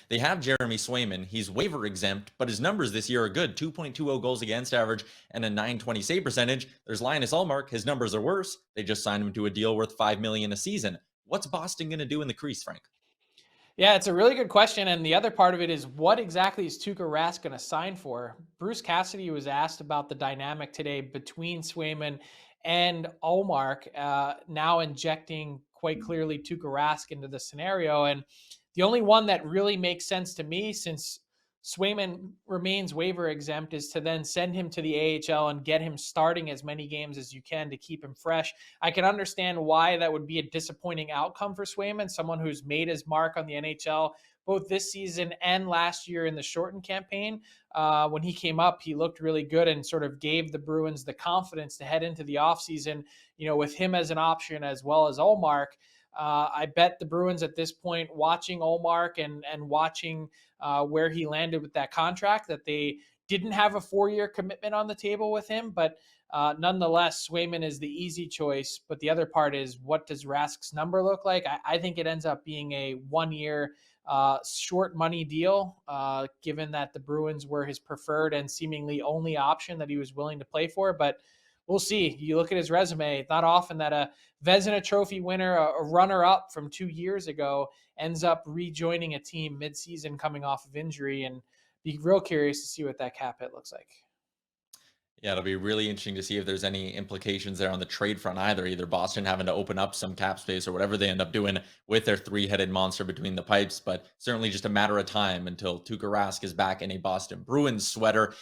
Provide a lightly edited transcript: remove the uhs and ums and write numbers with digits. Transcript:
They have Jeremy Swayman. He's waiver exempt, but his numbers this year are good. 2.20 goals against average and a 920 save percentage. There's Linus Ullmark. His numbers are worse. They just signed him to a deal worth $5 million a season. What's Boston going to do in the crease, Frank? Yeah, it's a really good question. And the other part of it is, what exactly is Tuuka Rask going to sign for? Bruce Cassidy was asked about the dynamic today between Swayman and Ullmark, now injecting quite clearly Tuuka Rask into the scenario. And the only one that really makes sense to me, since Swayman remains waiver exempt, is to then send him to the AHL and get him starting as many games as you can to keep him fresh. I can understand why that would be a disappointing outcome for Swayman, someone who's made his mark on the NHL both this season and last year in the shortened campaign. When he came up, he looked really good and sort of gave the Bruins the confidence to head into the offseason, with him as an option as well as Ullmark. I bet the Bruins at this point, watching Ullmark and watching where he landed with that contract, that they didn't have a 4-year commitment on the table with him. But nonetheless, Swayman is the easy choice. But the other part is, what does Rask's number look like? I think it ends up being a 1-year short money deal, given that the Bruins were his preferred and seemingly only option that he was willing to play for. But we'll see. You look at his resume, it's not often that a Vezina Trophy winner, a runner-up from 2 years ago, ends up rejoining a team mid-season coming off of injury, and be real curious to see what that cap hit looks like. Yeah, it'll be really interesting to see if there's any implications there on the trade front either Boston having to open up some cap space or whatever they end up doing with their three-headed monster between the pipes, but certainly just a matter of time until Tuuka Rask is back in a Boston Bruins sweater.